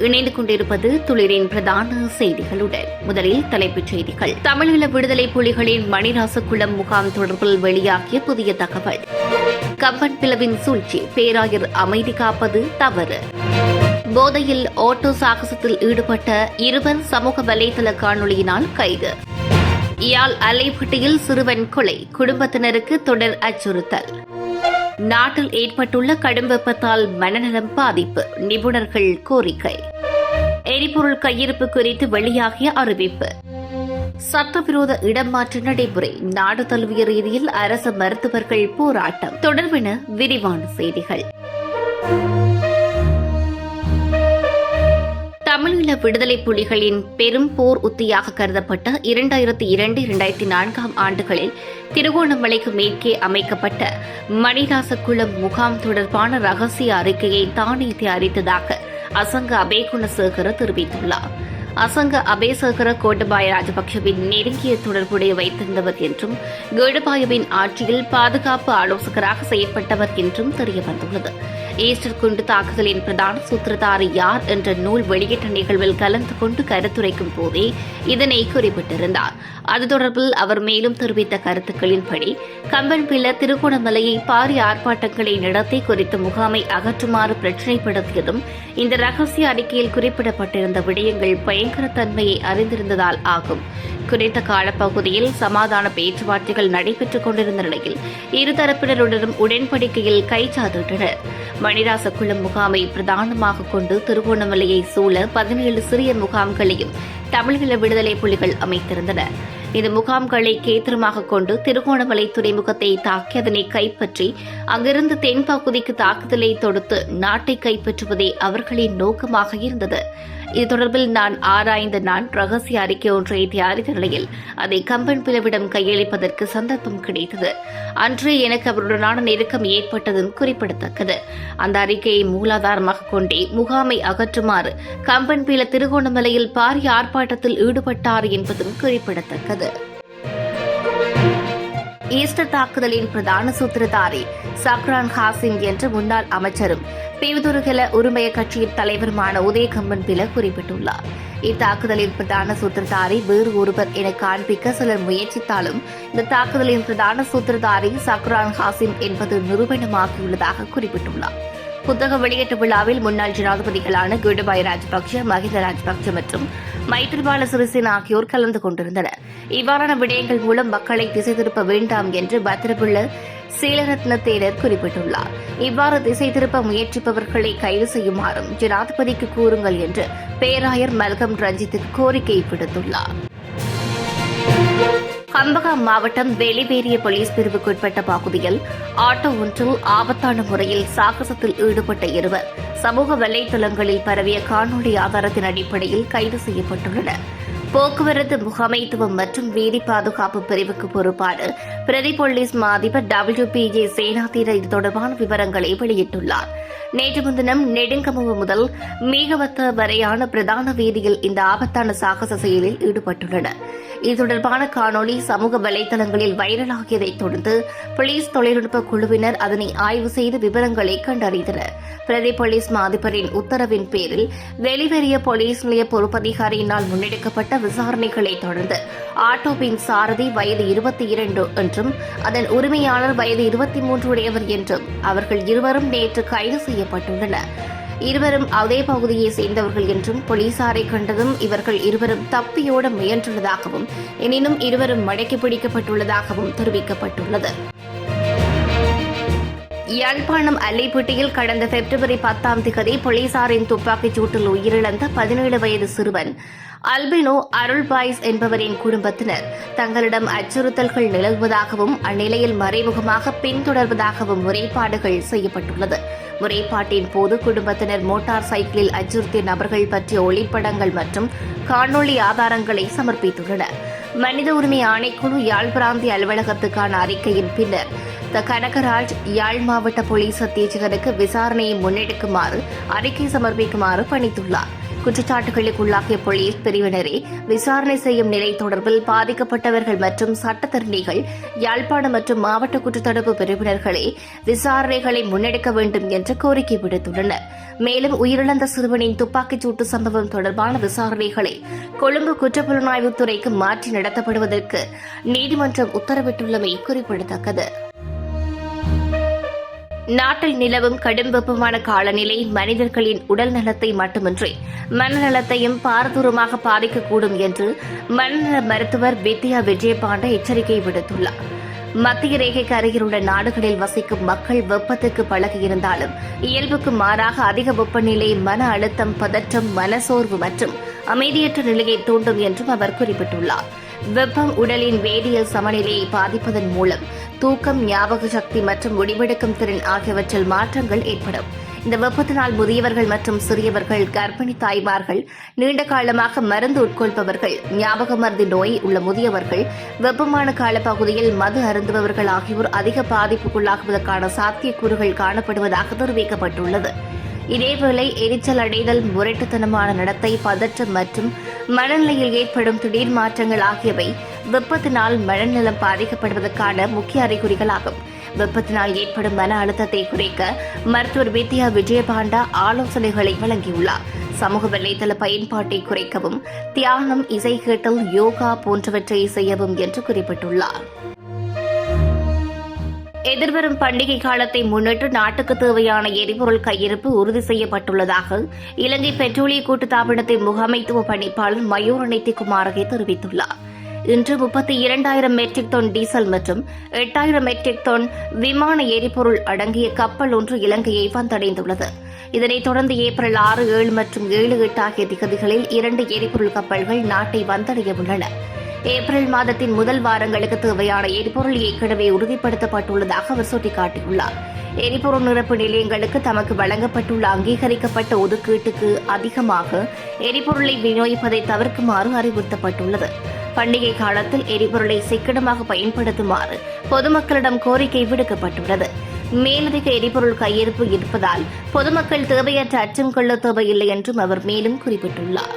இணைந்து கொண்டிருப்பது துளிரின் பிரதான செய்திகளுடன். முதலில் தலைப்புச் செய்திகள். தமிழீழ விடுதலை புலிகளின் மணிராசகுளம் முகாம் தொடர்பில் வெளியாகிய புதிய தகவல். கம்பன் பிளவின் சூழ்ச்சி, பேராயர் அமைதி காப்பது தவறு. போதையில் ஓட்டோ சாகசத்தில் ஈடுபட்ட 2 சமூக வலைதள காணொலியினால் கைது. யாழ் அலைப்பட்டியில் சிறுவன் கொலை, குடும்பத்தினருக்கு தொடர் அச்சுறுத்தல். நாட்டில் ஏற்பட்டுள்ள கடும் வெப்பத்தால் மனநலம் பாதிப்பு, நிபுணர்கள் கோரிக்கை. எரிபொருள் கையிருப்பு குறித்து வெளியாகிய அறிவிப்பு. சட்டவிரோத இடமாற்ற நடைமுறை, நாடு தழுவிய ரீதியில் அரசு மருத்துவர்கள் போராட்டம் தொடர்பென விரிவான செய்திகள். தமிழீழ விடுதலை புலிகளின் பெரும் போர் உத்தியாக கருதப்பட்ட 2002-2004 ஆண்டுகளில் திருகோணமலைக்கு மேற்கே அமைக்கப்பட்ட மணிராசகுளம் முகாம் தொடர்பான ரகசிய அறிக்கையை தானே தயாரித்ததாக அசங்க அபேகுணசேகர தெரிவித்துள்ளார். அசங்க அபேசேகர கோட்டபாய ராஜபக்சவின் நெருங்கிய தொடர்புடைய வைத்திருந்தவர் என்றும் கோட்டபாயவின் ஆட்சியில் பாதுகாப்பு ஆலோசகராக செயற்பட்டவர் என்றும் தெரியவந்துள்ளது. ஈஸ்டர் குண்டு தாக்குதலின் பிரதான சூத்திரதாரி யார் என்ற நூல் வெளியிட்ட நிகழ்வில் கலந்து கொண்டு கருத்துரைக்கும் போதே இதனை குறிப்பிட்டிருந்தார். அது தொடர்பில் அவர் மேலும் தெரிவித்த கருத்துக்களின்படி, கம்பன்பில திருகோணமலையை பாரிய ஆர்ப்பாட்டங்களை நடத்தி குறித்த முகாமை அகற்றுமாறு பிரச்சினைப்படுத்தியதும் இந்த ரகசிய அறிக்கையில் குறிப்பிடப்பட்டிருந்த விடயங்கள் பயங்கரத்தன்மையை அறிந்திருந்ததால் ஆகும். குறித்த காலப்பகுதியில் சமாதான பேச்சுவார்த்தைகள் நடைபெற்றுக் கொண்டிருந்த நிலையில் இருதரப்பினருடனும் உடன்படிக்கையில் கைச்சாத்திட்டனர். மணிராசகுளம் முகாமை பிரதானமாக கொண்டு திருகோணமலையை சூழ 17 சிறிய முகாம்களையும் தமிழீழ விடுதலை புலிகள் அமைத்திருந்தனர். இந்த முகாம்களை கேத்திரமாக கொண்டு திருகோணமலை துறைமுகத்தை தாக்கி அதனை கைப்பற்றி அங்கிருந்து தென்பகுதிக்கு தாக்குதலை தொடுத்து நாட்டை கைப்பற்றுவதே அவர்களின் நோக்கமாக இருந்தது. இது தொடர்பில் நான் ஆராய்ந்த ரகசிய அறிக்கை ஒன்றை தயாரித்த நிலையில் அதை கம்பன் பிளவிடம் கையளிப்பதற்கு சந்தர்ப்பம் கிடைத்தது. அன்று எனக்கு அவருடனான நெருக்கம் ஏற்பட்டதும் குறிப்பிடத்தக்கது. அந்த அறிக்கையை மூலாதாரமாக கொண்டே முகாமை அகற்றுமாறு கம்பன் பில திருகோணமலையில் பாரிய ஆர்ப்பாட்டத்தில் ஈடுபட்டார் என்பதும் குறிப்பிடத்தக்கது. ஈஸ்டர் தாக்குதலின் பிரதான சூத்திரதாரி சக்ரான் ஹாசிம் என்ற முன்னாள் அமைச்சரும் பேவுதுருகல உரிமைய கட்சியின் தலைவருமான உதயகம்பன் பில குறிப்பிட்டுள்ளார். இத்தாக்குதலின் பிரதான சூத்திரதாரி வேறு ஒருவர் என காண்பிக்க சிலர் முயற்சித்தாலும் இந்த தாக்குதலின் பிரதான சூத்திரதாரி சக்ரான் ஹாசிம் என்பது நிரூபணமாகியுள்ளதாக குறிப்பிட்டுள்ளார். புத்தக வெளியீட்டு விழாவில் முன்னாள் ஜனாதிபதிகளான கோட்டபாய ராஜபக்ச, மஹிந்த ராஜபக்ச மற்றும் மைத்ரிபால சிறிசேன ஆகியோர் கலந்து கொண்டிருந்தனர். இவ்வாறான விடயங்கள் மூலம் மக்களை திசை திருப்ப வேண்டாம் என்று பத்திரபுள்ள சீலரத்ன தேரர் குறிப்பிட்டுள்ளார். இவ்வாறு திசை திருப்ப முயற்சிப்பவர்களை கைது செய்யுமாறும் ஜனாதிபதிக்கு கூறுங்கள் என்று பேராயர் மல்கம் ரஞ்சித்துக்கு கோரிக்கை விடுத்துள்ளார். கம்பகம் மாவட்டம் வெளிவேறிய போலீஸ் பிரிவுக்குட்பட்ட பகுதியில் ஆட்டோ ஒன்றில் ஆபத்தான முறையில் சாகசத்தில் ஈடுபட்ட 2 சமூக வலைதளங்களில் பரவிய காணொலி ஆதாரத்தின் அடிப்படையில் கைது செய்யப்பட்டுள்ளனர். போக்குவரத்து முகாமைத்துவம் மற்றும் வீதி பாதுகாப்பு பிரிவுக்கு பொறுப்பான பிரதி போலீஸ் மா அதிபர் WPJ சேனாதீர இது தொடர்பான விவரங்களை வெளியிட்டுள்ளார். நேற்று முன்தினம் நெடுங்கமுவு முதல் மீகவத்த வரையான பிரதான வீதியில் இந்த ஆபத்தான சாகச செயலில் ஈடுபட்டுள்ளனர். இது தொடர்பான காணொலி சமூக வலைதளங்களில் வைரலாகியதைத் தொடர்ந்து போலீஸ் தொழில்நுட்ப குழுவினர் அதனை ஆய்வு செய்து விவரங்களை கண்டறிந்தனர். பிரதி போலீஸ் மா அதிபரின் உத்தரவின் பேரில் வெளிவேறிய போலீஸ் நிலைய பொறுப்பதிகாரியினால் முன்னெடுக்கப்பட்ட விசாரணைகளை தொடர்ந்து ஆட்டோவின் சாரதி வயது 22 என்றும் அதன் உரிமையாளர் வயது 23 உடையவர் என்றும் அவர்கள் இருவரும் நேற்று கைது செய்யப்பட்டுள்ளனர். இருவரும் அதே பகுதியை சேர்ந்தவர்கள் என்றும் போலீசாரை கண்டதும் இவர்கள் இருவரும் தப்பியோட முயன்றுள்ளதாகவும் எனினும் இருவரும் மடக்கி பிடிக்கப்பட்டுள்ளதாகவும் தெரிவிக்கப்பட்டுள்ளது. யாழ்ப்பாணம் அல்லைப்பட்டியில் கடந்த பிப்ரவரி 10 போலீசாரின் துப்பாக்கிச் சூட்டில் உயிரிழந்த 17 வயது சிறுவன் அல்பினோ அருள்பாய்ஸ் என்பவரின் குடும்பத்தினர் தங்களிடம் அச்சுறுத்தல்கள் நிலவுவதாகவும் அந்நிலையில் மறைமுகமாக பின்தொடர்வதாகவும் முறைப்பாடுகள் செய்யப்பட்டுள்ளது. முறைப்பாட்டின் போது குடும்பத்தினர் மோட்டார் சைக்கிளில் அச்சுறுத்திய நபர்கள் பற்றிய ஒளிப்படங்கள் மற்றும் காணொலி ஆதாரங்களை சமர்ப்பித்துள்ளனர். மனித உரிமை ஆணைக்குழு யாழ் பிராந்திய அலுவலகத்துக்கான அறிக்கையின் பின்னர் கனகராஜ் யாழ் மாவட்ட போலீஸ் அத்தீட்சகருக்கு விசாரணையை முன்னெடுக்குமாறு அறிக்கை சமர்ப்பிக்குமாறு பணித்துள்ளார். குற்றச்சாட்டுகளுக்குள்ளாகிய போலீஸ் பிரிவினரே விசாரணை செய்யும் நிலை தொடர்பில் பாதிக்கப்பட்டவர்கள் மற்றும் சட்டத்தரணிகள் யாழ்ப்பாணம் மற்றும் மாவட்ட குற்றத்தடுப்பு பிரிவினர்களே விசாரணைகளை முன்னெடுக்க வேண்டும் என்று கோரிக்கை விடுத்துள்ளனர். மேலும் உயிரிழந்த சிறுவனின் துப்பாக்கிச் சூட்டு சம்பவம் தொடர்பான விசாரணைகளை கொழும்பு குற்றப்புலனாய்வுத்துறைக்கு மாற்றி நடத்தப்படுவதற்கு நீதிமன்றம் உத்தரவிட்டுள்ளமை குறிப்பிடத்தக்கது. நாட்டில் நிலவும் கடும் வெப்பமான காலநிலை மனிதர்களின் உடல் நலத்தை மட்டுமின்றி மனநலத்தையும் பாரதூரமாக பாதிக்கக்கூடும் என்று மனநல மருத்துவர் வித்யா விஜயபாண்ட எச்சரிக்கை விடுத்துள்ளார். மத்திய ரேகைக்கு அருகிலுள்ள நாடுகளில் வசிக்கும் மக்கள் வெப்பத்துக்கு பழகியிருந்தாலும் இயல்புக்கு மாறாக அதிக வெப்பநிலை மன அழுத்தம், பதற்றம், மனசோர்வு மற்றும் அமைதியற்ற நிலையை தூண்டும் என்றும் அவர் குறிப்பிட்டுள்ளார். வெப்பம் உடலின் வேதியியல் சமநிலையை பாதிப்பதன் மூலம் தூக்கம், ஞாபக சக்தி மற்றும் முடிவெடுக்கும் திறன் ஆகியவற்றில் மாற்றங்கள் ஏற்படும். இந்த வெப்பத்தினால் முதியவர்கள் மற்றும் சிறியவர்கள், கர்ப்பிணி தாய்மார்கள், நீண்ட காலமாக மருந்து உட்கொள்பவர்கள், ஞாபக மருதி நோய் உள்ள முதியவர்கள், வெப்பமான காலப்பகுதியில் மது அருந்துபவர்கள் ஆகியோர் அதிக பாதிப்புக்குள்ளாகுவதற்கான சாத்தியக்கூறுகள் காணப்படுவதாக தெரிவிக்கப்பட்டுள்ளது. இதேவேளை எரிச்சல் அடைதல், முரட்டுத்தனமான நடத்தை, பதற்றம் மற்றும் மனநிலையில் ஏற்படும் திடீர் மாற்றங்கள் ஆகியவை வெப்பத்தினால் மனநலம் பாதிக்கப்படுவதற்கான முக்கிய அறிகுறிகளாகும். வெப்பத்தினால் ஏற்படும் மன அழுத்தத்தை குறைக்க மருத்துவர் வித்யா விஜயபாண்டா ஆலோசனைகளை வழங்கியுள்ளார். சமூக வலைதள பயன்பாட்டை குறைக்கவும், தியானம், இசை கேட்டல், யோகா போன்றவற்றை செய்யவும் என்று குறிப்பிட்டுள்ளார். எதிர்வரும் பண்டிகை காலத்தை முன்னிட்டு நாட்டுக்கு தேவையான எரிபொருள் கையிருப்பு உறுதி செய்யப்பட்டுள்ளதாக இலங்கை பெட்ரோலிய கூட்டுத்தாபனத்தின் முகாமைத்துவ பணிப்பாளர் மயூர் நித்திகுமாரகே தெரிவித்துள்ளார். இன்று 32,000 மெட்ரிக் டன் டீசல் மற்றும் 8,000 மெட்ரிக் டன் விமான எரிபொருள் அடங்கிய கப்பல் ஒன்று இலங்கையை வந்தடைந்துள்ளது. இதனைத் தொடர்ந்து ஏப்ரல் 6, 7 மற்றும் 7, 8 ஆகிய திகதிகளில் 2 எரிபொருள் கப்பல்கள் நாட்டை வந்தடைய உள்ளன. ஏப்ரல் மாதத்தின் முதல் வாரங்களுக்கு தேவையான எரிபொருள் ஏற்கனவே உறுதிப்படுத்தப்பட்டுள்ளதாக அவர் சுட்டிக்காட்டியுள்ளார். எரிபொருள் நிரப்பு நிலையங்களுக்கு தமக்கு வழங்கப்பட்டுள்ள அங்கீகரிக்கப்பட்ட ஒதுக்கீட்டுக்கு அதிகமாக எரிபொருளை விநியோகிப்பதை தவிர்க்குமாறு அறிவுறுத்தப்பட்டுள்ளது. பண்டிகை காலத்தில் எரிபொருளை சிக்கனமாக பயன்படுத்துமாறு பொதுமக்களிடம் கோரிக்கை விடுக்கப்பட்டுள்ளது. மேலதிக எரிபொருள் கையிருப்பு இருப்பதால் பொதுமக்கள் தேவையற்ற அச்சம் கொள்ள தேவையில்லை என்றும் அவர் மேலும் குறிப்பிட்டுள்ளார்.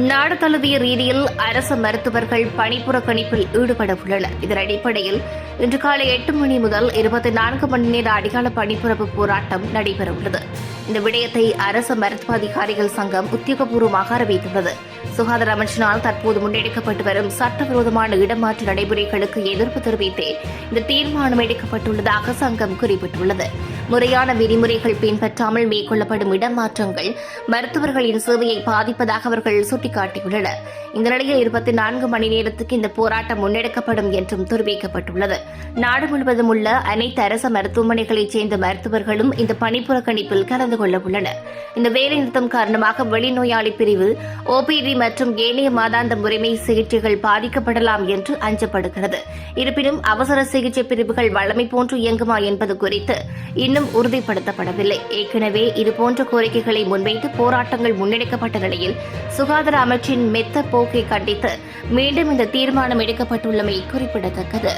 நாடு தழுவிய ரீதியில் அரசு மருத்துவர்கள் பணிப்புறக்கணிப்பில் ஈடுபட உள்ளனர். இதன் அடிப்படையில் இன்று காலை 8 மணி முதல் 24 மணி நேர அடிகால பணிப்புறப்பு போராட்டம் நடைபெறவுள்ளது. இந்த விடயத்தை அரசு மருத்துவ அதிகாரிகள் சங்கம் உத்தியோகபூர்வமாக அறிவித்துள்ளது. சுகாதார அமைச்சினால் தற்போது முன்னெடுக்கப்பட்டு வரும் சட்டவிரோதமான இடமாற்று நடைமுறைகளுக்கு எதிர்ப்பு தெரிவித்தே இந்த தீர்மானம் எடுக்கப்பட்டுள்ளதாக சங்கம் குறிப்பிட்டுள்ளது. முறையான விதிமுறைகள் பின்பற்றாமல் மேற்கொள்ளப்படும் இடமாற்றங்கள் மருத்துவர்களின் சேவையை பாதிப்பதாக அவர்கள் சுட்டிக்காட்டியுள்ளனர். இந்த நிலையில் 24 மணி நேரத்துக்கு இந்த போராட்டம் முன்னெடுக்கப்படும் என்றும் தெரிவிக்கப்பட்டுள்ளது. நாடு முழுவதும் உள்ள அனைத்து அரசு மருத்துவமனைகளைச் சேர்ந்த மருத்துவர்களும் இந்த பணிப்புறக்கணிப்பில் கலந்து கொள்ள உள்ளனர். இந்த வேலைநிறுத்தம் காரணமாக வெளிநோயாளி பிரிவு, ஓபிடி மற்றும் ஏனைய மாதாந்த முறைமை சிகிச்சைகள் பாதிக்கப்படலாம் என்று அஞ்சப்படுகிறது. இருப்பினும் அவசர சிகிச்சை பிரிவுகள் வழமை போன்று இயங்குமா என்பது குறித்து இன்னும் உறுதிப்படுத்தப்படவில்லை. ஏற்கனவே இதுபோன்ற கோரிக்கைகளை முன்வைத்து போராட்டங்கள் முன்னெடுக்கப்பட்ட நிலையில் சுகாதார அமைச்சின் மெத்த போக்கை கண்டித்து மீண்டும் இந்த தீர்மானம் எடுக்கப்பட்டுள்ளமை குறிப்பிடத்தக்கது.